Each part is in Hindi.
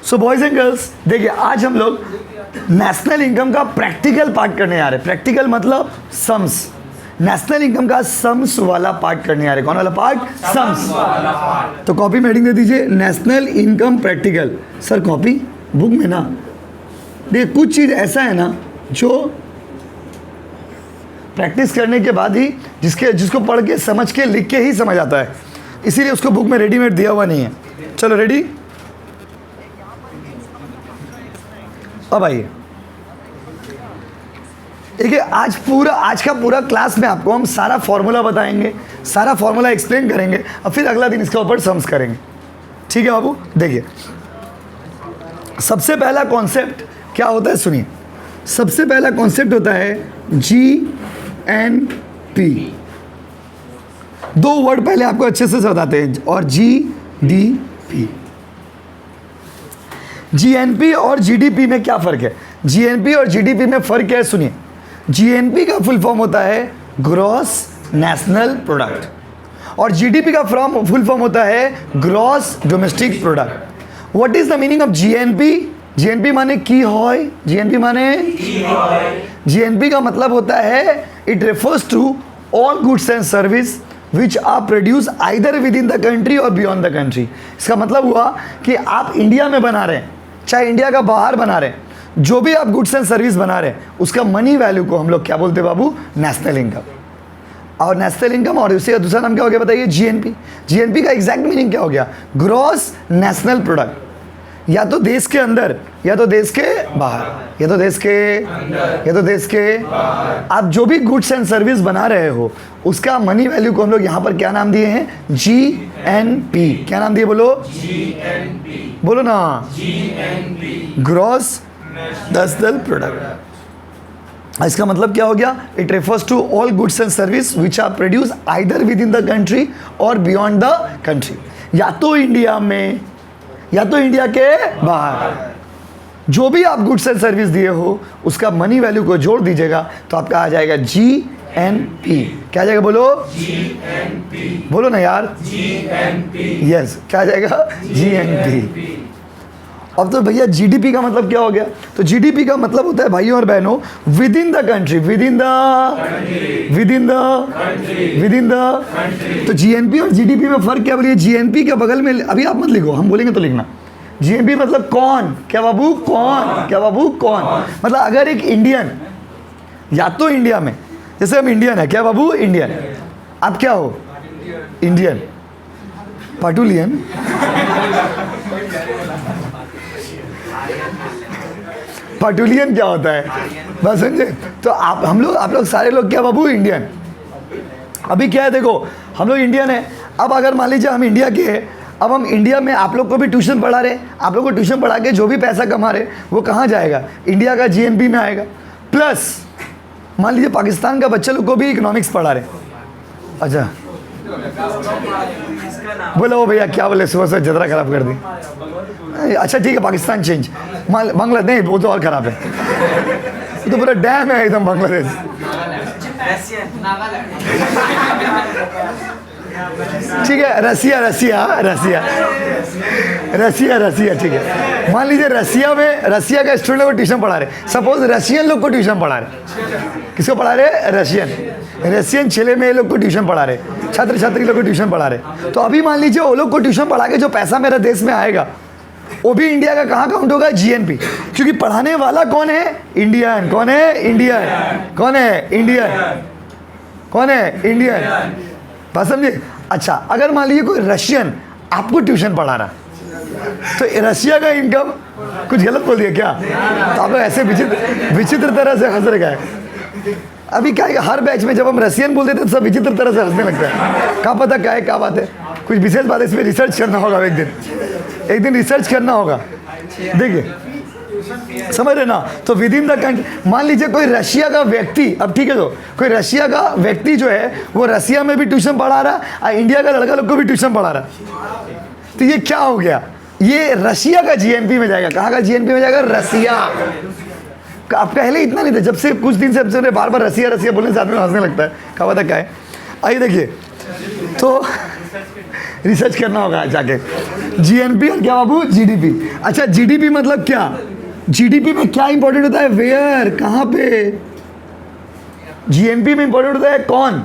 सो बॉयज एंड गर्ल्स, देखिए आज हम लोग नेशनल इनकम का प्रैक्टिकल पार्ट करने आ रहे हैं। प्रैक्टिकल मतलब सम्स। नेशनल इनकम का सम्स वाला पार्ट करने आ रहे हैं। कौन वाला पार्ट? सम्स। तो कॉपी में हेडिंग दे दीजिए, national income practical. Sir copy book में ना, देखिए कुछ चीज़ ऐसा है ना जो प्रैक्टिस करने के बाद ही जिसको पढ़ के समझ के लिख के ही समझ आता है, इसीलिए उसको बुक में रेडीमेड दिया हुआ नहीं है। चलो रेडी, अब आइए। देखिए आज का पूरा क्लास में आपको हम सारा फॉर्मूला बताएंगे, सारा फॉर्मूला एक्सप्लेन करेंगे और फिर अगला दिन इसके ऊपर सम्स करेंगे। ठीक है बाबू? देखिए सबसे पहला कॉन्सेप्ट क्या होता है, सुनिए। सबसे पहला कॉन्सेप्ट होता है GNP। दो वर्ड पहले आपको अच्छे से बताते हैं, और GDP। GNP और GDP में क्या फ़र्क है? GNP और GDP में फ़र्क क्या है, सुनिए। GNP का फुल फॉर्म होता है ग्रॉस नेशनल प्रोडक्ट, और GDP का फुल फॉर्म होता है gross domestic product. What is the meaning of GNP? GNP माने की हॉय। GNP माने GNP का मतलब होता है it refers to all goods and service which are produce either within the country और बियॉन्ड द कंट्री। इसका मतलब हुआ कि आप इंडिया में बना रहे हैं, चाहे इंडिया का बाहर बना रहे हैं, जो भी आप गुड्स एंड सर्विस बना रहे हैं उसका मनी वैल्यू को हम लोग क्या बोलते हैं बाबू? National income. और नेशनल इनकम और उसका दूसरा नाम क्या हो गया बताइए? GNP। GNP का एग्जैक्ट मीनिंग क्या हो गया? Gross national product. या तो देश के अंदर या तो देश के बाहर, या तो देश के या तो देश के आप जो भी गुड्स एंड सर्विस बना रहे हो उसका मनी वैल्यू को हम लोग यहाँ पर क्या नाम दिए हैं? GNP। क्या नाम दिए बोलो? GNP। बोलो ना, ग्रॉस नेशनल प्रोडक्ट। इसका मतलब क्या हो गया? It refers to all goods and service which are produce either within the country और बियॉन्ड द कंट्री। या तो इंडिया में या तो इंडिया के बाहर जो भी आप गुड्स एंड सर्विस दिए हो उसका मनी वैल्यू को जोड़ दीजिएगा तो आपका आ जाएगा GNP। क्या आ जाएगा बोलो? GNP। बोलो ना यार, GNP। यस, क्या आ जाएगा? GNP। अब तो भैया GDP का मतलब क्या हो गया? तो GDP का मतलब होता है भाइयों और बहनों with in the country, with in the. तो GNP और GDP में फर्क क्या बोलिए? GNP के बगल में, अभी आप मत लिखो, हम बोलेंगे तो लिखना। GNP मतलब कौन? क्या बाबू? कौन? क्या बाबू? कौन? मतलब अगर एक इंडियन, या तो इंडिया में, जैसे हम इंडियन है, क्या बाबू? इंडियन। आप क्या हो? इंडियन। पाटुलियन। पाटुलियन क्या होता है? बस समझे? तो आप लोग सारे लोग क्या बाबू? इंडियन। अभी क्या है देखो, हम लोग इंडियन है। अब अगर मान लीजिए हम इंडिया के हैं, अब हम इंडिया में आप लोग को भी ट्यूशन पढ़ा रहे, आप लोग को ट्यूशन पढ़ा के जो भी पैसा कमा रहे वो कहाँ जाएगा? इंडिया का GNP में आएगा। प्लस मान लीजिए पाकिस्तान का बच्चे लोग को भी इकोनॉमिक्स पढ़ा रहे। अच्छा बोलो वो भैया क्या बोले, सुबह से जतरा खराब कर दी। अच्छा ठीक है, पाकिस्तान चेंज, बांग्लादेश नहीं, वो तो और खराब है, वो तो पूरा डैम है एकदम बांग्लादेश। ठीक है, रसिया ठीक है। मान लीजिए रसिया का स्टूडेंट को ट्यूशन पढ़ा रहे, सपोज रशियन लोग को ट्यूशन पढ़ा रहे। किसको पढ़ा रहे? रशियन चेले में लोग को ट्यूशन पढ़ा रहे, छात्र छात्री लोग को ट्यूशन पढ़ा रहे। तो अभी मान लीजिए वो लोग को ट्यूशन पढ़ा के जो पैसा मेरे देश में आएगा वो भी इंडिया का कहाँ काउंट होगा? GNP। क्योंकि पढ़ाने वाला कौन है? इंडियन। कौन है? इंडियन। कौन है? इंडियन। कौन है? इंडियन। बात समझे? अच्छा अगर मान लीजिए कोई रशियन आपको ट्यूशन पढ़ा रहा, तो रशिया का इनकम, कुछ गलत बोल दिया क्या? तो आप लोग ऐसे विचित्र तरह से हंस रहे हैं। अभी क्या है, हर बैच में जब हम रशियन बोलते थे तो सब विचित्र तरह से हंसने लगता है। क्या पता क्या है, क्या बात है, कुछ विशेष बात है, इस पर रिसर्च करना होगा। एक दिन रिसर्च करना होगा। देखिए समझ रहे ना? तो विद इन द कंट्री, मान लीजिए कोई रशिया का व्यक्ति, अब ठीक है, तो कोई रशिया का व्यक्ति जो है वो रशिया में भी ट्यूशन पढ़ा रहा और इंडिया का लड़का लोग को भी ट्यूशन पढ़ा रहा। तो ये क्या हो गया? ये रशिया का GNP में जाएगा। कहाँ का GNP में जाएगा? रसिया। अब पहले इतना नहीं था, जब से कुछ दिन से बार बार रसिया बोलने से आदमी हंसने लगता है। क्या पता क्या है। आइए देखिए, तो रिसर्च करना होगा जाके। जीएनपी और क्या बाबू, जीडीपी। अच्छा जीडीपी मतलब क्या, जीडीपी में क्या इंपॉर्टेंट होता है, वेयर, कहाँ पे। जीएनपी में इंपॉर्टेंट होता है कौन,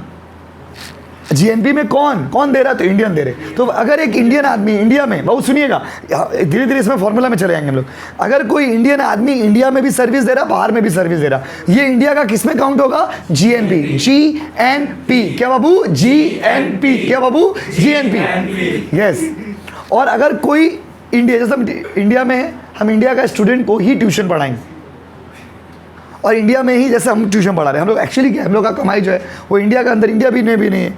जीएनपी में कौन कौन दे रहा है, तो इंडियन दे रहे। तो अगर एक इंडियन आदमी इंडिया में, बहुत सुनिएगा धीरे धीरे इसमें फॉर्मूला में चले जाएंगे हम लोग, अगर कोई इंडियन आदमी इंडिया में भी सर्विस दे रहा, बाहर में भी सर्विस दे रहा, ये इंडिया का किस में काउंट होगा, जीएनपी, जीएनपी। क्या बाबू, जीएनपी, क्या बाबू, जीएनपी, यस। और अगर कोई इंडिया, जैसे हम इंडिया में है, हम इंडिया का स्टूडेंट को ही ट्यूशन पढ़ाएंगे, और इंडिया में ही जैसे हम ट्यूशन पढ़ा रहे हैं, हम लोग एक्चुअली क्या, हम लोग का कमाई जो है वो इंडिया के अंदर, इंडिया भी नहीं है,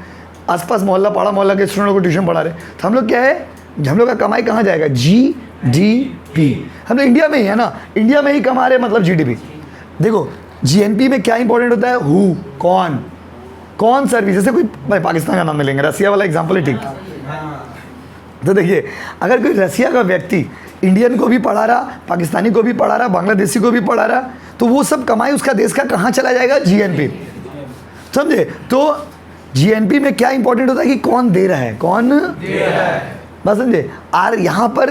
आसपास मोहल्ला पाड़ा मोहल्ला के स्टूडेंटों को ट्यूशन पढ़ा रहे, तो हम लोग क्या है, हम लोग का कमाई कहाँ जाएगा, जीडीपी। हम लोग इंडिया में ही है ना, इंडिया में ही कमा रहे, मतलब जीडीपी। देखो जीएनपी में क्या इंपॉर्टेंट होता है, हु, कौन, कौन सर्विस। जैसे कोई भाई पाकिस्तान का नाम ले लेंगे, रसिया वाला एग्जाम्पल है, ठीक। तो देखिए अगर कोई रसिया का व्यक्ति इंडियन को भी पढ़ा रहा, पाकिस्तानी को भी पढ़ा रहा, बांग्लादेशी को भी पढ़ा रहा, तो वो सब कमाई उसका देश का कहाँ चला जाएगा, जीएनपी, समझे। तो जीएनपी में क्या इंपॉर्टेंट होता है कि कौन दे रहा है, कौन दे रहा है, बस समझे। और यहाँ पर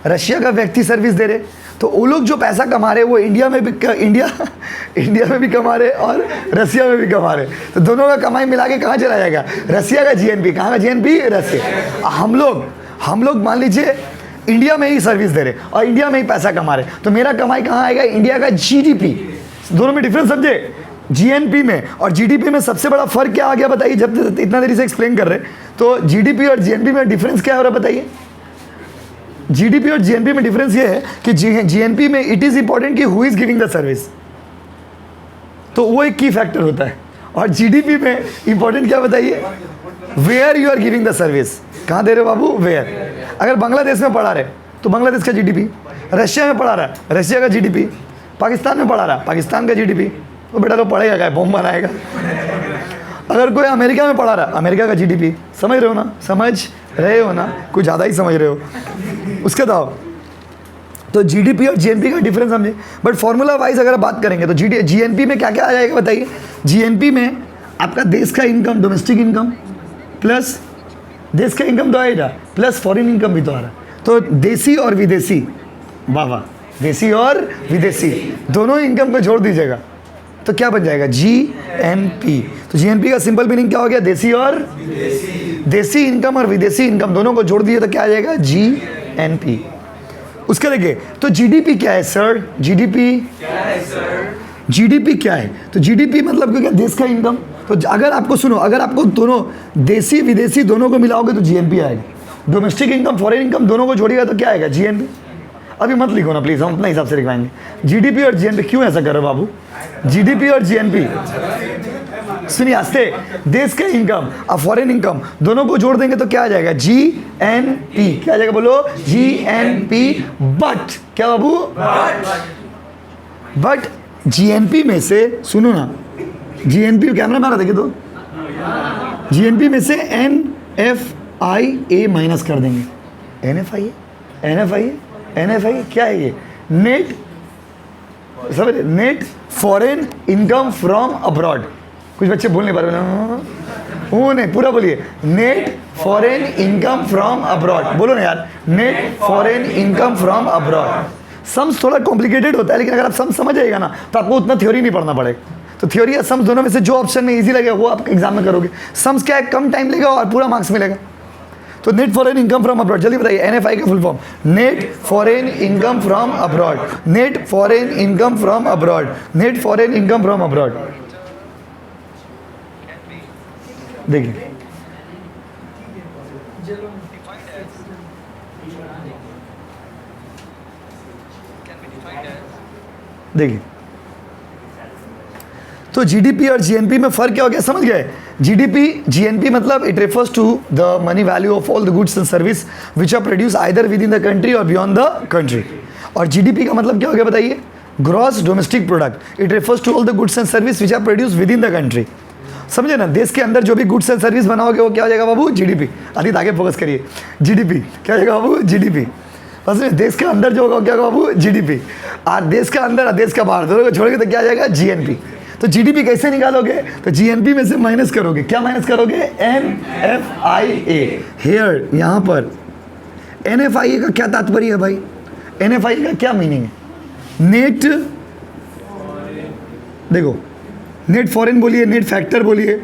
रशिया का व्यक्ति सर्विस दे रहे, तो वो लोग जो पैसा कमा रहे वो इंडिया में भी इंडिया में भी कमा रहे और रसिया में भी कमा रहे, तो दोनों का कमाई मिला के कहाँ चला जाएगा, रसिया का जीएनपी। कहाँ का जीएनपी, रसिया। हम लोग मान लीजिए इंडिया में ही सर्विस दे रहे और इंडिया में ही पैसा कमा रहे, तो मेरा कमाई कहाँ आएगा, इंडिया का जीडीपी। दोनों में डिफरेंस समझे, जीएनपी में और जीडीपी में सबसे बड़ा फर्क क्या आ गया बताइए, जब इतना देरी से एक्सप्लेन कर रहे, तो जीडीपी और जीएनपी में डिफरेंस क्या हो रहा है बताइए। जीडीपी और जीएनपी में डिफरेंस ये है कि जीएनपी में इट इज इंपॉर्टेंट कि who is giving the service, तो वो एक की फैक्टर होता है। और जीडीपी में इंपॉर्टेंट क्या बताइए, where you are giving the service, कहाँ दे रहे हो बाबू, वेयर। अगर बांग्लादेश में पढ़ा रहे तो बांग्लादेश का जीडीपी, रशिया में पढ़ा रहा है रशिया का जीडीपी, पाकिस्तान में पढ़ा रहा है पाकिस्तान का जीडीपी, तो बेटा तो पढ़ेगा क्या, बॉम्ब बनाएगा। अगर कोई अमेरिका में पढ़ा रहा है, अमेरिका का जीडीपी, समझ रहे हो ना, कुछ ज़्यादा ही समझ रहे हो। उसके बाद तो जीडीपी और जीएनपी का डिफरेंस समझे। बट फॉर्मूला वाइज अगर बात करेंगे तो जीएनपी में क्या क्या आ जाएगा बताइए। जीएनपी में आपका देश का इनकम, डोमेस्टिक इनकम प्लस देश का इनकम तो आएगा, प्लस फॉरेन इनकम भी तो आ रहा है, तो देसी और विदेशी, वाह, देसी और विदेशी दोनों इनकम को जोड़ दीजिएगा तो क्या बन जाएगा, जीएनपी। तो जीएनपी का सिंपल मीनिंग क्या हो गया, देसी और देसी इनकम और विदेशी इनकम दोनों को जोड़ दिए तो क्या आ जाएगा, जीएनपी। उसके देखिए तो जीडीपी क्या है सर, जीडीपी क्या है, तो जीडीपी मतलब क्या, देश का इनकम। तो अगर आपको सुनो, अगर आपको दोनों देसी विदेशी दोनों को मिलाओगे तो जीएनपी आएगा, डोमेस्टिक इनकम फॉरेन इनकम दोनों को जोड़िएगा तो क्या आएगा, जीएनपी। अभी मत लिखो ना प्लीज़, हम अपने हिसाब से लिखवाएंगे। जीडीपी और जीएनपी, क्यों ऐसा करो बाबू, जीडीपी और जीएनपी, सुनिए आस्ते, देश का इनकम और फॉरेन इनकम दोनों को जोड़ देंगे तो क्या आ जाएगा, जीएनपी। क्या आ जाएगा बोलो, जीएनपी। बट क्या बाबू, बट जीएनपी में से, सुनो ना, जीएनपी कैमरा मारा देखिए तो, जीएनपी में से एनएफआईए माइनस कर देंगे, एनएफआईए क्या है ये, नेट, समझ, net foreign income from abroad. कुछ बच्चे बोल नहीं पा रहे, वो नहीं, पूरा बोलिए, net foreign income from abroad, बोलो ना यार, net foreign income from abroad. Sums थोड़ा कॉम्प्लिकेटेड होता है, लेकिन अगर आप सम्स समझ जाएगा ना तो आपको उतना थ्योरी नहीं पढ़ना पड़ेगा। तो थ्योरी या सम्स दोनों में से जो ऑप्शन में इजी लगेगा वो आप एग्जाम में करोगे। सम्स क्या है, कम टाइम लेगा और पूरा मार्क्स मिलेगा। तो net foreign income from abroad, जल्दी बताइए, एनएफआई का full form, net foreign income from abroad, net foreign income from abroad, net foreign income from abroad. देखिए देखिए, तो जीडीपी और जीएनपी में फर्क क्या हो गया, समझ गए। जीडीपी, जीएनपी मतलब it refers to the money value of all the goods and service which are produce either within the country और बियॉन्ड द कंट्री। और जीडीपी का मतलब क्या हो गया बताइए, gross domestic product, it refers to all the goods and service which are produce within the country. समझे ना, देश के अंदर जो भी गुड्स एंड सर्विस बनाओगे वो क्या हो जाएगा बाबू, जीडीपी। आदित्य आगे फोकस करिए, जीडीपी क्या हो जाएगा बाबू, जीडीपी। बस देश के अंदर जो होगा क्या होगा बाबू, जीडीपी। और देश का अंदर और देश का बाहर दोनों को छोड़ेंगे तो क्या आ जाएगा, जीएनपी। तो जीडीपी कैसे निकालोगे? तो जीएनपी में से माइनस करोगे, क्या माइनस करोगे? NFIA। हेयर यहाँ पर NFIA का क्या तात्पर्य है भाई? NFIA का क्या मीनिंग है? नेट, देखो नेट फॉरेन बोलिए, नेट फैक्टर बोलिए,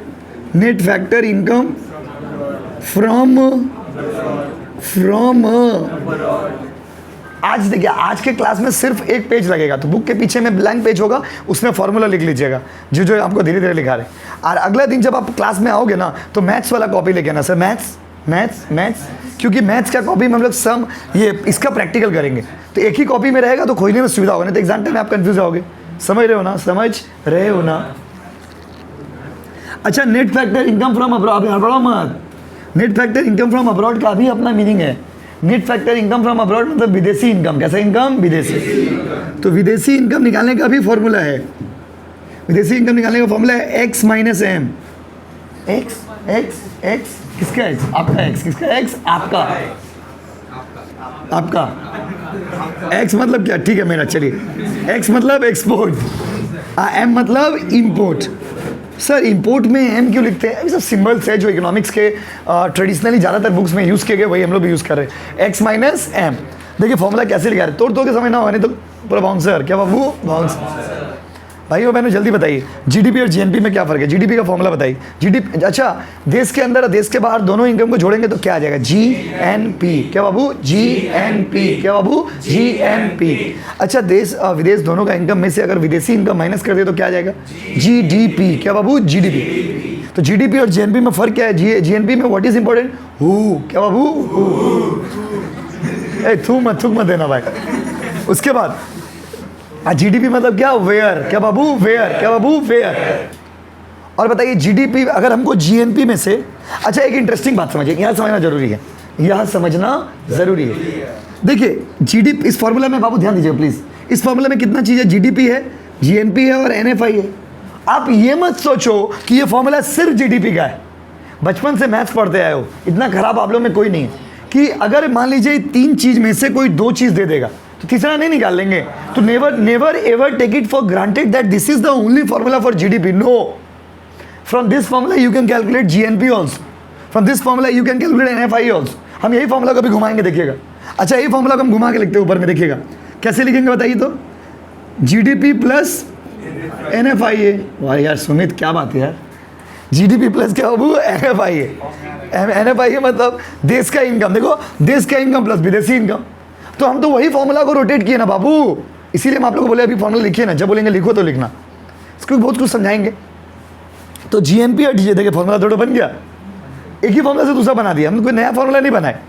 नेट फैक्टर इनकम फ्रॉम आज देखिए, आज के क्लास में सिर्फ एक पेज लगेगा, तो बुक के पीछे में ब्लैंक पेज होगा, उसमें फॉर्मूला लिख लीजिएगा जो जो आपको धीरे धीरे लिखा रहे। और अगला दिन जब आप क्लास में आओगे ना, तो मैथ्स वाला कॉपी लेके आना। सर मैथ्स क्योंकि मैथ्स का कॉपी में हम लोग सम ये इसका प्रैक्टिकल करेंगे, तो एक ही कॉपी में रहेगा तो खोजने में सुविधा होगा, नहीं तो एग्जाम टाइम में आप कंफ्यूज आओगे। समझ रहे हो ना? अच्छा, net factor income from abroad, हड़बड़ाओ मत। Net factor income from abroad का भी अपना मीनिंग है। Net factor income from abroad मतलब विदेशी इनकम। कैसा इनकम? विदेशी। तो विदेशी इनकम निकालने का भी फॉर्मूला है। विदेशी इनकम निकालने का फॉर्मूला है x माइनस एम। एक्स किसका x? आपका x। किसका x? आपका x मतलब क्या? ठीक है मेरा, चलिए x मतलब एक्सपोर्ट, m मतलब इंपोर्ट। सर इंपोर्ट में एम क्यों लिखते हैं? अभी सब सिंबल्स है जो इकोनॉमिक्स के ट्रेडिशनली ज़्यादातर बुक्स में यूज़ किए गए, वही हम लोग भी यूज़ कर रहे हैं। X minus M. देखिए फॉर्मूला कैसे लिखा है, तोड़ के समझना होगा, नहीं तो पूरा बाउंसर। क्या बाबू? बाउंसर। भाइयों बहनों जल्दी बताइए, जीडीपी और जीएनपी में क्या फ़र्क है? जीडीपी का फॉर्मूला बताइए। जीडीपी, अच्छा देश के अंदर और देश के बाहर दोनों इनकम को जोड़ेंगे तो क्या आ जाएगा? जीएनपी। क्या बाबू? जीएनपी। क्या बाबू? जीएनपी। अच्छा देश विदेश दोनों का इनकम में से अगर विदेशी इनकम माइनस कर दे तो क्या आ जाएगा? जीडीपी। क्या बाबू? जीडीपी। तो जीडीपी और जीएनपी में फ़र्क क्या है? जीएनपी में व्हाट इज इंपॉर्टेंट? हु। क्या बाबू? थूक मत देना भाई। उसके बाद जीडीपी मतलब क्या? वेयर। क्या बाबू? वेयर। क्या बाबू? वेयर। और बताइए जीडीपी अगर हमको जीएनपी में से, अच्छा एक इंटरेस्टिंग बात समझिए, यहाँ समझना जरूरी है, यहाँ समझना जरूरी है। देखिए जीडीपी, इस फॉर्मूला में बाबू ध्यान दीजिए प्लीज, इस फॉर्मूला में कितना चीज़ है? जीडीपी है, जीएनपी है और एनएफआई है। आप ये मत सोचो कि ये फॉर्मूला सिर्फ जीडीपी का है। बचपन से मैथ्स पढ़ते आए हो, इतना खराब आप लोग में कोई नहीं है कि अगर मान लीजिए तीन चीज़ में से कोई दो चीज़ दे देगा तो तीसरा नहीं निकाल लेंगे। तो never ever take it for granted that this is the only formula for GDP. No, from this formula you can calculate GNP also, from this formula you can calculate NFI also. हम यही फॉर्मूला कभी घुमाएंगे, देखिएगा। अच्छा यही फॉर्मूला को हम घुमा के लिखते हैं ऊपर में, देखिएगा कैसे लिखेंगे बताइए तो। GDP plus NFI. वाह यार सुमित क्या बात है यार, जीडीपी प्लस क्या बाबू? एनएफआई है। एनएफआई मतलब देश का इनकम। देखो देश का इनकम प्लस विदेशी इनकम, तो हम तो वही फॉर्मूला को रोटेट किए ना बाबू। इसीलिए हम आप लोगों को बोले अभी फॉर्मूला लिखिए ना, जब बोलेंगे लिखो तो लिखना, इसको बहुत कुछ समझाएंगे। तो जीएनपी और डीजे, देखिए फॉर्मूला थोड़ा बन गया, एक ही फॉर्मूला से दूसरा बना दिया, हम कोई नया फॉर्मूला नहीं बनाए।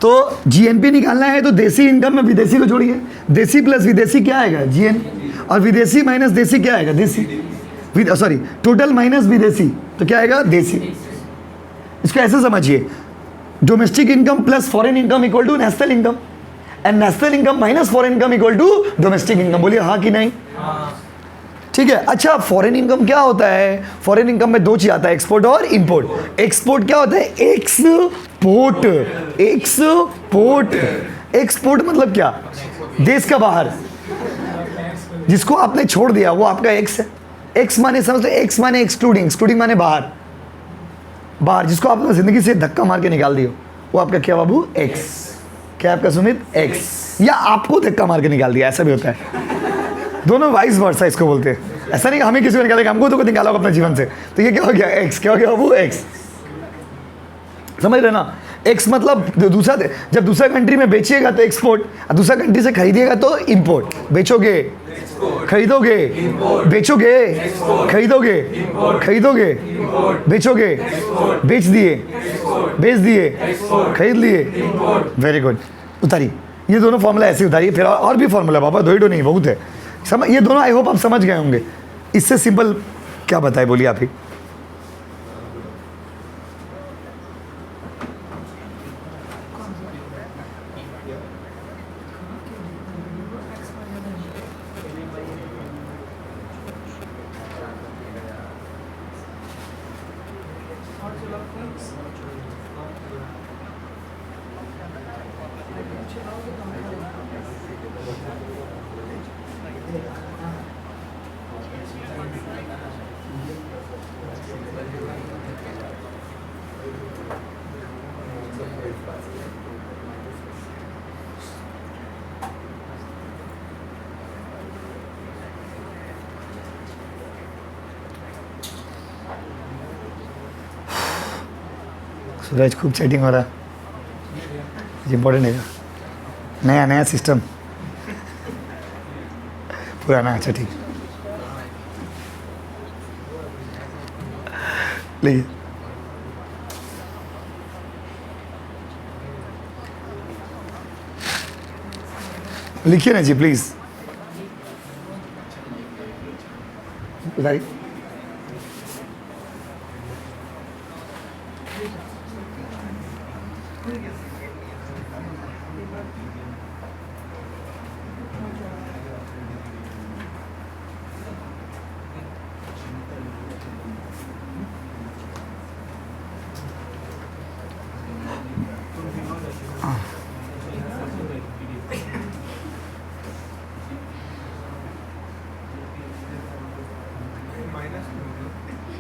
तो जीएनपी निकालना है तो देसी इनकम में विदेशी को जोड़िए, देसी प्लस विदेशी क्या आएगा? जीएन, और विदेशी माइनस देसी क्या आएगा? देसी। सॉरी, टोटल माइनस विदेशी तो क्या आएगा? देसी। इसको ऐसे समझिए, domestic income plus foreign income equal to national income, and national income minus foreign income equal to domestic income. बोलिए हाँ कि नहीं? ठीक है। अच्छा फॉरेन इनकम क्या होता है? फॉरेन इनकम में दो चीज आता है, एक्सपोर्ट और इंपोर्ट। एक्सपोर्ट क्या होता है? एक्सपोर्ट। एक्सपोर्ट, एक्सपोर्ट मतलब क्या? देश का बाहर, जिसको आपने छोड़ दिया वो आपका एक्स है। एक्स माने समझते, एक्स माने एक्सक्लूडिंग, एक्सक्लूडिंग माने बाहर, बाहर जिसको आपने जिंदगी से धक्का मार के निकाल दियो, वो आपका क्या बाबू? एक्स। क्या आपका सुमित? एक्स। या आपको धक्का मार के निकाल दिया, ऐसा भी होता है। दोनों वाइस वर्सा इसको बोलते हैं। ऐसा नहीं कि हमें किसी को निकालेगा, हमको तो निकाला होगा अपने जीवन से, तो ये क्या हो गया? एक्स। क्या हो गया बाबू? एक्स। समझ रहे ना? एक्स मतलब दूसरा, जब दूसरा कंट्री में बेचिएगा तो एक्सपोर्ट, दूसरा कंट्री से खरीदिएगा तो इंपोर्ट। बेचोगे, खरीदोगे, बेचोगे, खरीदोगे, खरीदोगे, बेचोगे, बेच दिए, बेच दिए, खरीद लिए। वेरी गुड, उतारिए ये दोनों फॉर्मूला ऐसे उतारिए। फिर और भी फॉर्मूला बाबा, दो ही दो नहीं बहुत है। समझ, ये दोनों आई होप आप समझ गए होंगे। इससे सिंपल क्या बताए, बोलिए आप ही। सूरज खूब चैटिंग हो रहा है, इम्पोर्टेंट है। नया नया सिस्टम, पुराना, अच्छा ठीक। लिखिए, लिखिए ना जी प्लीज। बताइए।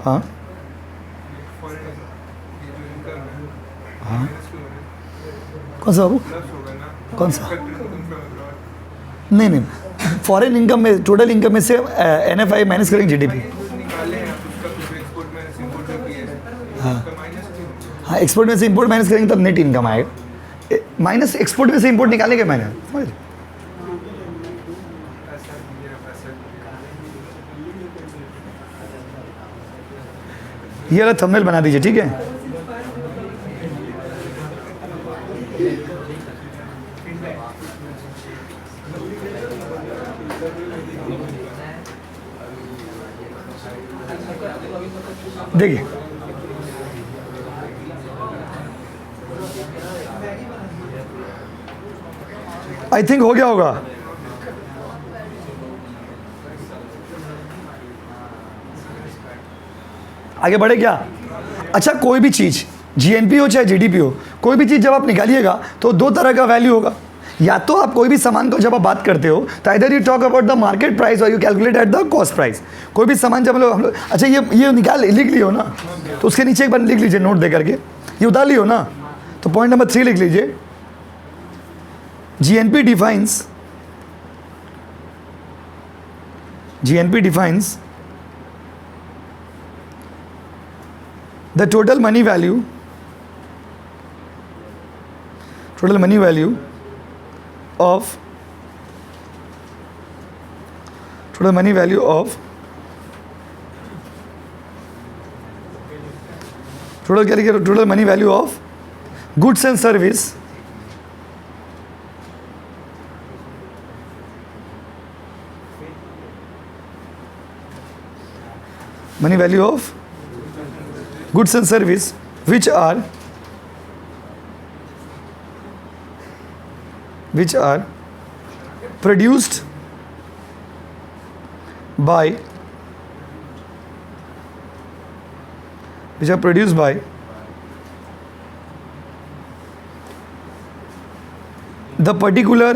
हाँ हाँ, कौन सा बाबू, कौन सा? नहीं नहीं, फॉरेन इनकम में, टोटल इनकम में से NFI माइनस करेंगे GDP। हाँ हाँ, एक्सपोर्ट में से इंपोर्ट माइनस करेंगे तब नेट इनकम आएगा। माइनस एक्सपोर्ट में से इंपोर्ट निकालेंगे मैंने, समझ रहे? ये वाला थंबनेल बना दीजिए, ठीक है? देखिए, आई थिंक हो गया होगा। आगे बढ़े क्या? अच्छा, कोई भी चीज़ GNP हो चाहे GDP हो, कोई भी चीज़ जब आप निकालिएगा तो दो तरह का वैल्यू होगा। या तो आप कोई भी सामान को जब आप बात करते हो तो इधर you talk about the market price और you calculate at the cost price. कोई भी सामान जब हम लोग अच्छा ये निकाल लिख लियो ना, तो उसके नीचे एक बार लिख लीजिए नोट दे करके, ये उतार लियो ना, तो पॉइंट नंबर 3 लिख लीजिए। GNP defines the total money value of total money value of total क्या लिखिए, total money value of goods and service money value of goods and service which are produced by the particular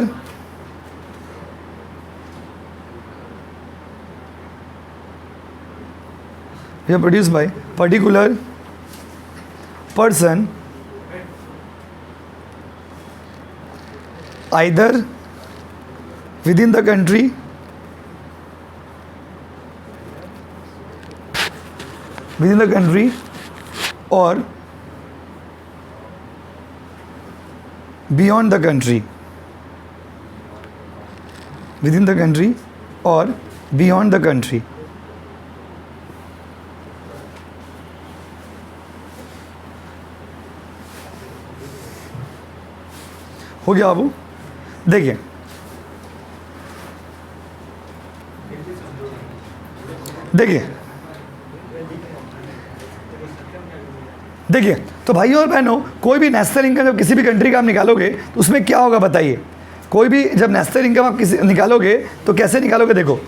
person either within the country or beyond the country, within the country or beyond the country। हो गया बाबू? देखिए, तो भाइयों और बहनों, कोई भी नेशनल इनकम जब किसी भी कंट्री का आप निकालोगे तो उसमें क्या होगा बताइए? कोई भी जब नेशनल इनकम आप किसी निकालोगे तो कैसे निकालोगे? देखो,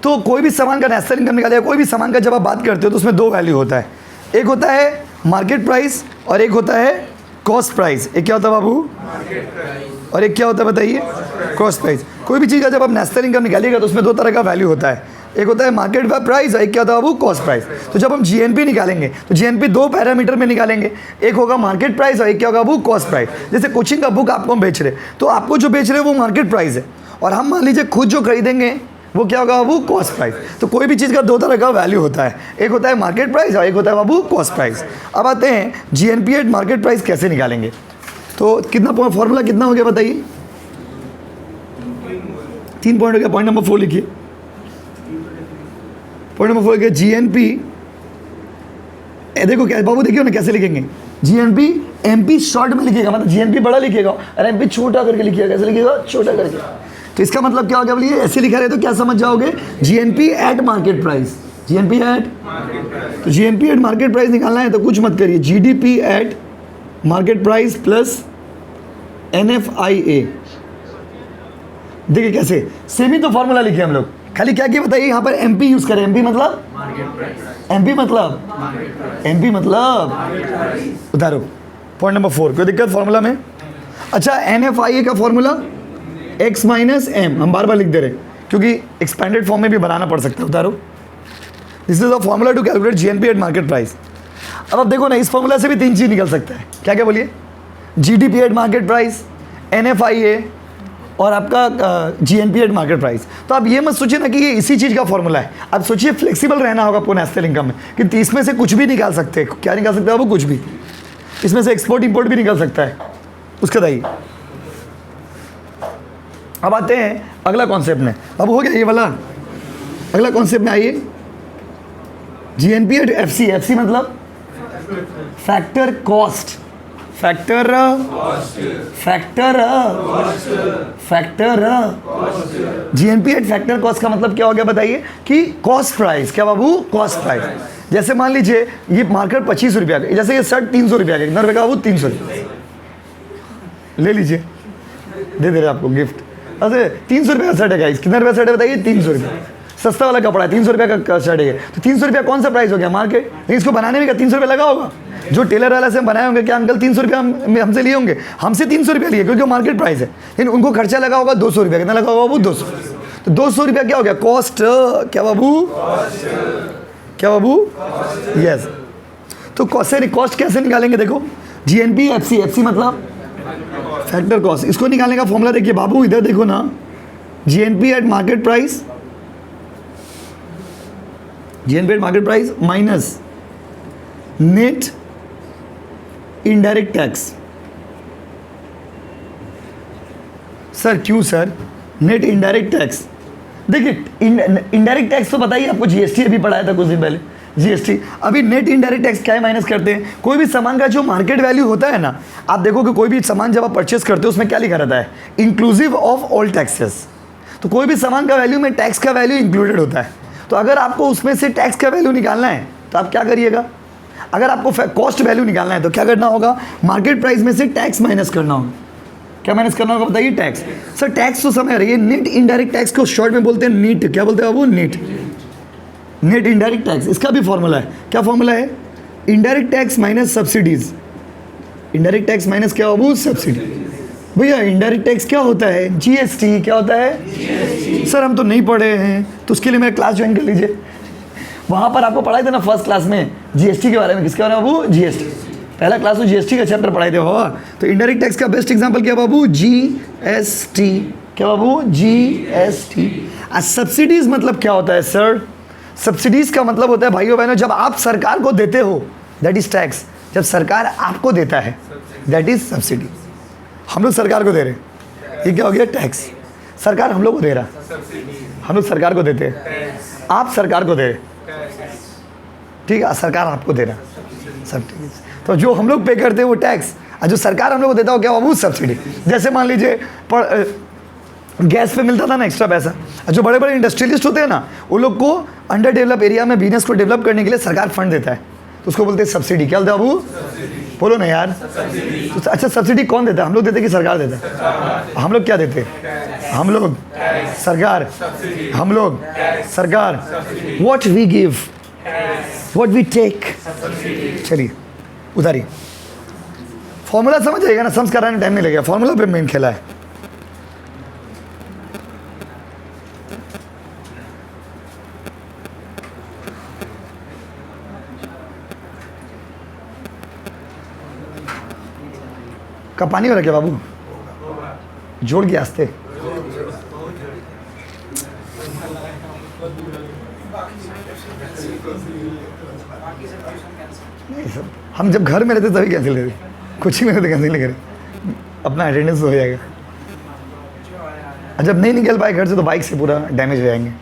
तो कोई भी सामान का नेशनल इनकम निकालेगा, कोई भी सामान का जब आप बात करते हो तो उसमें दो वैल्यू होता है। एक होता है मार्केट प्राइस और एक होता है कॉस्ट प्राइस। एक क्या होता है बाबू? और एक क्या होता है बताइए? Cost price. कोई भी चीज़ का जब आप नेशनल इनकम निकालिएगा तो उसमें दो तरह का वैल्यू होता है, एक होता है मार्केट प्राइस और एक क्या होता है बाबू? Cost price. तो जब हम GNP निकालेंगे तो GNP दो पैरामीटर में निकालेंगे, एक होगा मार्केट प्राइस और एक क्या होगा बाबू? Cost price. जैसे कोचिंग का बुक आपको हम बेच रहे, तो आपको जो बेच रहे हैं वो मार्केट प्राइस है, और हम मान लीजिए खुद जो खरीदेंगे वो क्या होगा बाबू, कॉस्ट प्राइस। तो कोई भी चीज़ का दो तरह का वैल्यू होता है, एक होता है मार्केट प्राइस और एक होता है बाबू कॉस्ट प्राइस। अब आते हैं जीएनपी एट मार्केट प्राइस कैसे निकालेंगे। तो कितना फॉर्मूला कितना हो गया बताइए, 3 पॉइंट हो गया। पॉइंट नंबर 4 लिखिए, पॉइंट नंबर 4 लिखिए जीएनपी। देखो क्या बाबू, देखिए ना कैसे लिखेंगे, जीएनपी एमपी शॉर्ट में लिखिएगा, मतलब जीएनपी बड़ा लिखिएगा और एमपी छोटा करके लिखिएगा। कैसे लिखिएगा, छोटा करके। तो इसका मतलब क्या हो गया, बोलिए ऐसे लिखा रहे तो क्या समझ जाओगे, GNP at market price, GNP at, तो जीएनपी एट मार्केट प्राइस निकालना है तो कुछ मत करिए, GDP at market price plus NFIA. देखिए कैसे, सेम ही तो फॉर्मूला लिखे हम लोग, खाली क्या किया बताइए, यहाँ पर एमपी यूज करें। एमपी मतलब एमपी मतलब उतारो। पॉइंट नंबर 4, कोई दिक्कत फॉर्मूला में। अच्छा, एनएफआईए का फॉर्मूला x माइनस एम, हम बार बार लिख दे रहे क्योंकि एक्सपेंडेड फॉर्म में भी बनाना पड़ सकता है। उतारो, this is the formula to calculate GNP at market price. अब आप देखो ना, इस फॉर्मूला से भी 3 चीज निकल सकता है। क्या क्या बोलिए, GDP at market price, NFIA और आपका जीएनपी एट मार्केट प्राइस। तो आप ये मत सोचिए ना कि ये इसी चीज़ का फॉर्मूला है, आप सोचिए फ्लेक्सिबल रहना होगा आपको नेशनल इनकम में कि इसमें से कुछ भी निकाल सकते हैं। क्या निकाल सकते हैं वो, कुछ भी, इसमें से एक्सपोर्ट इंपोर्ट भी निकल सकता है। उसके दाई अब आते हैं अगला कॉन्सेप्ट में। अब हो गया ये वाला, अगला कॉन्सेप्ट में आइए, जीएनपी एट एफसी। एफसी मतलब factor cost, factor GNP eight factor cost का मतलब क्या हो गया बताइए, कि कॉस्ट प्राइस। क्या बाबू, कॉस्ट प्राइस। जैसे मान लीजिए ये मार्केट 25 रुपया का, जैसे ये शर्ट 300 रुपया का, कितना रुपये का बाबू, 300 रुपये। ले लीजिए, दे दे रहे आपको गिफ्ट। अरे 300 रुपये का शर्ट है गाइस, कितना रुपया शर्ट है बताइए, 300 रुपये। सस्ता वाला कपड़ा है, 300 रुपये का शर्ट है, तो 300 रुपया कौन सा प्राइस हो गया, मार्केट। लेकिन इसको बनाने में क्या 300 रुपये लगा होगा, जो टेलर वाला से बनाए होंगे, क्या अंकल 300 रुपया हमसे लिए होंगे, हमसे 300 रुपया लिए क्योंकि मार्केट प्राइस है, लेकिन उनको खर्चा लगा होगा 200 रुपया। कितना लगा होगा बाबू, 200। तो 200 रुपया क्या हो गया, कॉस्ट। क्या बाबू, क्या बाबू, यस। तो कॉस्ट कैसे निकालेंगे, देखो जीएनपी एफसी, एफसी मतलब फैक्टर कॉस्ट। इसको निकालने का फॉर्मूला देखिए बाबू, इधर देखो ना, GNP at market price, GNP at market price minus net indirect tax. Sir क्यों सर, नेट इनडायरेक्ट टैक्स। देखिए इनडायरेक्ट टैक्स तो बताइए आपको, जीएसटी अभी पढ़ाया था कुछ दिन पहले, जीएसटी। अभी नेट इनडायरेक्ट टैक्स क्या है, माइनस करते हैं। कोई भी सामान का जो मार्केट वैल्यू होता है ना, आप देखो कि कोई भी सामान जब आप परचेस करते हो उसमें क्या लिखा रहता है, इंक्लूसिव ऑफ ऑल टैक्सेस। तो कोई भी सामान का वैल्यू में टैक्स का वैल्यू इंक्लूडेड होता है। तो अगर आपको उसमें से टैक्स का वैल्यू निकालना है तो आप क्या करिएगा, अगर आपको कॉस्ट वैल्यू निकालना है तो क्या करना होगा, मार्केट प्राइस में से टैक्स माइनस करना होगा। क्या माइनस करना होगा बताइए, टैक्स। सर टैक्स तो समझ रही है, नेट इनडायरेक्ट टैक्स को शॉर्ट में बोलते हैं नीट। क्या बोलते हैं बाबू, नीट, नेट इनडायरेक्ट टैक्स। इसका भी फॉर्मूला है, क्या फॉर्मूला है, indirect tax minus subsidies. Indirect tax minus क्या बाबू, सब्सिडी। भैया इनडायरेक्ट टैक्स क्या होता है, जीएसटी। क्या होता है, जीएसटी। सर हम तो नहीं पढ़े हैं, तो उसके लिए मेरा क्लास ज्वाइन कर लीजिए, वहाँ पर आपको पढ़ाए थे ना फर्स्ट क्लास में जीएसटी के बारे में। किसके बारे में बाबू, जीएसटी। पहला क्लास में जीएसटी का चैप्टर पढ़ाए थे बाबा। तो इनडायरेक्ट टैक्स का बेस्ट एग्जांपल क्या बाबू, जीएसटी। क्या बाबू, जीएसटी। सब्सिडीज मतलब क्या होता है सर, सब्सिडीज का मतलब होता है भाइयों बहनों, जब आप सरकार को देते हो दैट इज टैक्स, जब सरकार आपको देता है दैट इज सब्सिडी। हम लोग सरकार को दे रहे हैं, ये क्या हो गया, टैक्स। सरकार हम लोग को दे रहा, हम लोग सरकार को देते हैं, आप सरकार को दे रहे, ठीक है, सरकार आपको दे रहा, सब ठीक है। तो जो हम लोग पे करते हैं वो टैक्स, और जो सरकार हम लोग को देता हो क्या बाबू, सब्सिडी। जैसे मान लीजिए गैस पे मिलता था ना एक्स्ट्रा पैसा, जो बड़े बड़े इंडस्ट्रियलिस्ट होते हैं ना, वो लोग को अंडर डेवलप एरिया में बिजनेस को डेवलप करने के लिए सरकार फंड देता है, तो उसको बोलते हैं सब्सिडी। क्या बोलते हैं बाबू, बोलो ना यार। तो अच्छा सब्सिडी कौन देता है, हम लोग देते हैं कि सरकार देता है, हम लोग क्या देते हैं, हम लोग सरकार, हम लोग सरकार। What we give, what we take. चलिए उतारिए, फॉर्मूला समझ आएगा ना, समझ कराने टाइम नहीं लगेगा, फॉर्मूला पे मेन खेला है। का पानी हो रहा क्या बाबू, जोड़ के आस्ते। नहीं सर, हम जब घर में रहते तभी कैंसिल करें, कुछ ही में रहते कैंसिल करें, अपना अटेंडेंस हो जाएगा। जब नहीं निकल पाए घर से तो बाइक से पूरा डैमेज हो जाएंगे।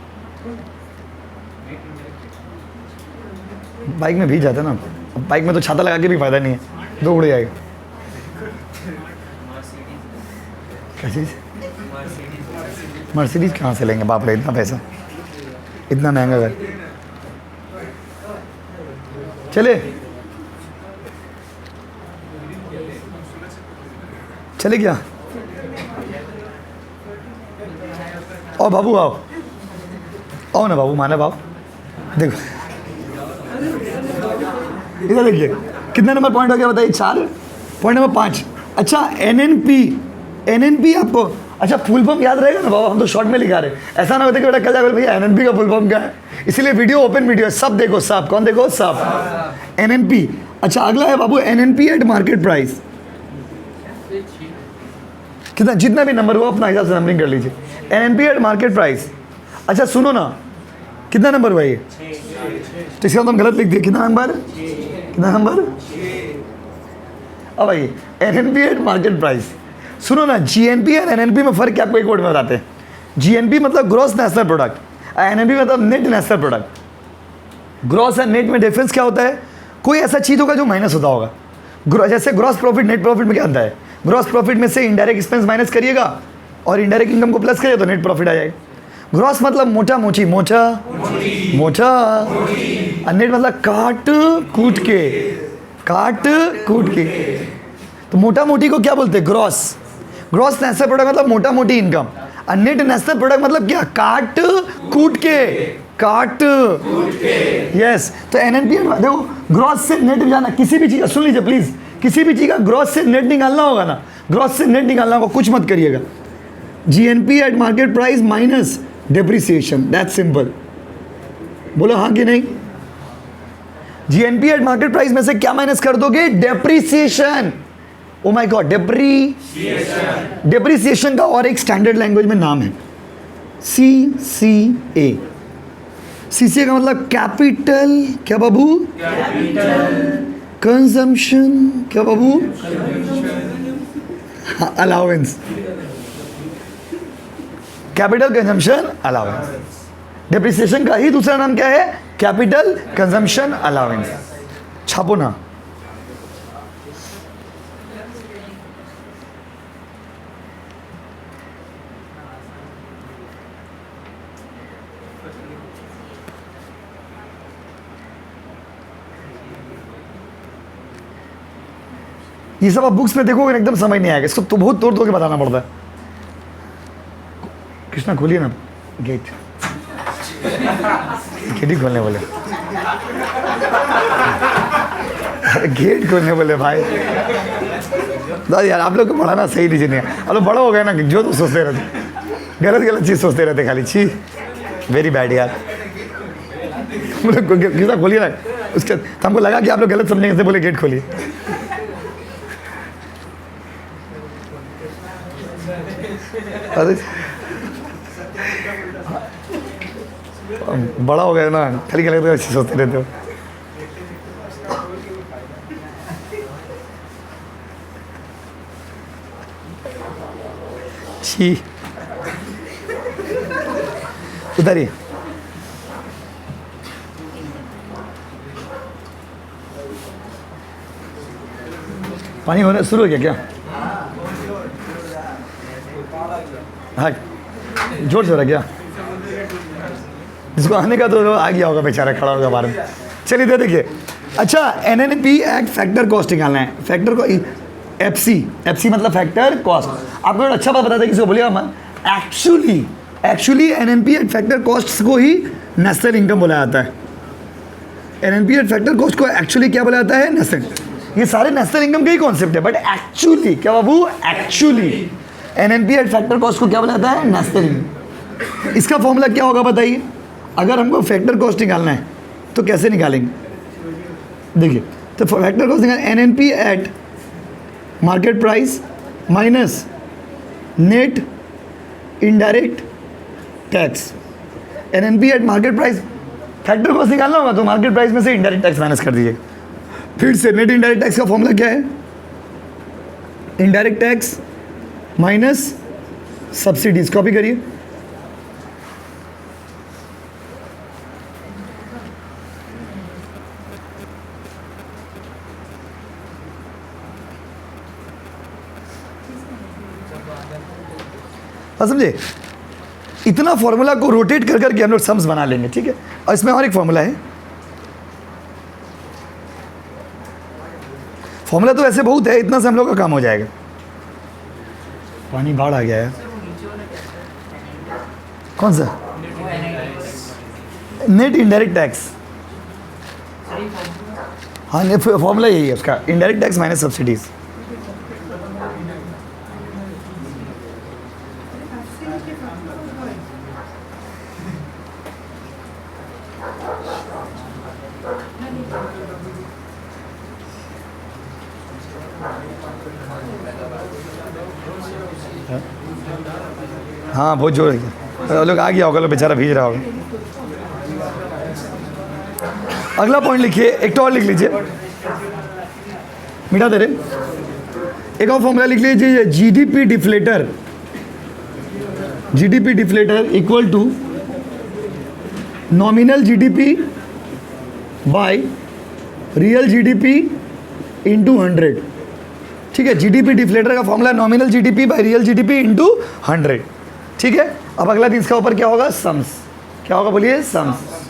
बाइक में भीग जाता है ना, अब बाइक में तो छाता लगा के भी फायदा नहीं है, दो उड़ जाएगा। क्या चीज़? मर्सिडीज कहाँ से लेंगे बाप रे, इतना पैसा, इतना महंगा घर। चले चले क्या? आओ बाबू, आओ आओ ना बाबू, माना बाबू, देखो इधर देखिए कितना नंबर पॉइंट हो गया बताइए? 4। Point number 5। अच्छा एनएनपी आपको अच्छा फुल फॉर्म याद रहेगा ना बाबा, हम तो शॉर्ट में लिखा रहे, ऐसा ना होता कि बेटा कल जाकर भैया एनएनपी का फुल फॉर्म क्या है, इसीलिए वीडियो ओपन वीडियो है, सब देखो सब, कौन देखो सब, एनएनपी। अच्छा अगला है बाबू एनएनपी एट मार्केट प्राइस, कितना जितना भी नंबर हो अपना हिसाब से नंबरिंग कर लीजिए। एनएनपी एट मार्केट प्राइस, अच्छा सुनो ना कितना नंबर हुआ ये, तो इसका तो हम गलत लिख दिए, कितना नंबर, अब आइए एनएनपी एट मार्केट प्राइस। सुनो ना, जीएनपी और एनएनपी में फ़र्क क्या आपको एक वर्ड में बताते हैं। जीएनपी मतलब ग्रॉस नेशनल प्रोडक्ट, एनएनपी मतलब नेट नेशनल प्रोडक्ट। ग्रॉस और नेट में डिफरेंस क्या होता है? कोई ऐसा चीज़ होगा जो माइनस होता होगा, जैसे ग्रॉस प्रॉफिट नेट प्रॉफिट में क्या आता है? ग्रॉस प्रॉफिट में से इनडायरेक्ट एक्सपेंस माइनस करिएगा और इनडायरेक्ट इनकम को प्लस करिए तो नेट प्रॉफिट आ जाएगा। ग्रॉस मतलब मोटा मोची, मोटा और नेट मतलब काट कूट के, तो मोटा मोटी को क्या बोलते हैं? ग्रॉस नेशनल प्रोडक्ट मतलब मोटा मोटी इनकम, और नेट नेशनल प्रोडक्ट मतलब क्या? काट कूट के, यस। तो एनएनपी देखो ग्रॉस से नेट जाना, किसी भी चीज़ सुन लीजिए प्लीज, किसी भी चीज़ का ग्रॉस से नेट निकालना होगा ना, ग्रॉस से नेट निकालना होगा, कुछ मत करिएगा। GNP at market price minus depreciation, that's simple. बोलो हाँ कि नहीं? जीएनपी एट मार्केट प्राइस में से क्या माइनस कर दोगे? Depreciation. Oh my God, depreciation का और एक स्टैंडर्ड लैंग्वेज में नाम है CCA। CCA का मतलब कैपिटल, क्या बाबू? कंजम्पशन, क्या बाबू? Allowance, capital consumption allowance. Depreciation का ही दूसरा नाम क्या है? Capital consumption allowance. छापो ना। ये सब आप बुक्स में देखोगे एकदम समझ नहीं आएगा, इसको तो बहुत तोड़ के बताना पड़ता है। कृष्णा खोलिए ना गेट, ही खोलने बोले, गेट खोलने बोले भाई। दादा यार आप लोग को पढ़ाना सही नहीं है, अब लोग बड़ा हो गए ना, जो तो सोचते रहते, गलत चीज़ सोचते रहते खाली, छी वेरी बैड यार। कृष्णा खोलिए ना उसके, तो हमको लगा कि आप लोग गलत समझेंगे से बोले गेट खोलिए। अरे बड़ा हो गया ना, खाली गलत अच्छी सोचते रहते हो। छी उतारिए। पानी होने शुरू हो गया क्या? हाँ जोर से हो रहा क्या? जिसको आने का तो आ गया होगा बेचारा, खड़ा होगा बाहर में। चलिए दे देखिए। अच्छा एनएनपी एट फैक्टर कॉस्ट निकालना है। फैक्टर को एफसी मतलब फैक्टर कॉस्ट। आपको अच्छा बात बताते किसी को बोलिएगा मैं, actually NNP at factor cost को ही नेशनल इनकम बोला जाता है। एनएनपी एट फैक्टर कॉस्ट को एक्चुअली क्या बोला जाता है? नेशनल। ये सारे नेशनल इनकम का ही कॉन्सेप्ट है, बट एक्चुअली क्या बाबू? Actually NNP at factor cost को क्या बोला जाता है? National income. इसका फॉर्मूला क्या होगा बताइए? अगर हमको फैक्टर कॉस्ट निकालना है तो कैसे निकालेंगे? देखिए तो फैक्टर कॉस्ट निकाल NNP eight market price minus net indirect tax. NNP eight market price factor cost निकालना होगा तो मार्केट प्राइस में से इनडायरेक्ट टैक्स माइनस कर दीजिए। फिर से नेट इनडायरेक्ट टैक्स का फॉर्मूला क्या है? Indirect tax minus subsidies. Copy करिए। समझे? इतना फॉर्मूला को रोटेट कर करके हम लोग सम्स बना लेंगे, ठीक है। और इसमें और एक फॉर्मूला है। फॉर्मूला तो ऐसे बहुत है, इतना से हम लोग का काम हो जाएगा। पानी बाढ़ आ गया है। कौन सा? Net indirect tax. हाँ, फॉर्मूला यही है उसका, इनडायरेक्ट टैक्स माइनस सब्सिडीज। हाँ, बहुत जोर है। लोग आ गया होगा, लोग बेचारा भीज रहा होगा। अगला पॉइंट लिखिए, एक तो और लिख लीजिए, मिटा दे रहे। एक और फॉर्मूला लिख लीजिए, GDP deflator. GDP deflator equal to nominal GDP by real GDP into 100। ठीक है, जीडीपी डिफ्लेटर का formula nominal GDP by real GDP into 100। ठीक है। अब अगला दिन इसका ऊपर क्या होगा? सम्स। क्या होगा बोलिए? सम्स।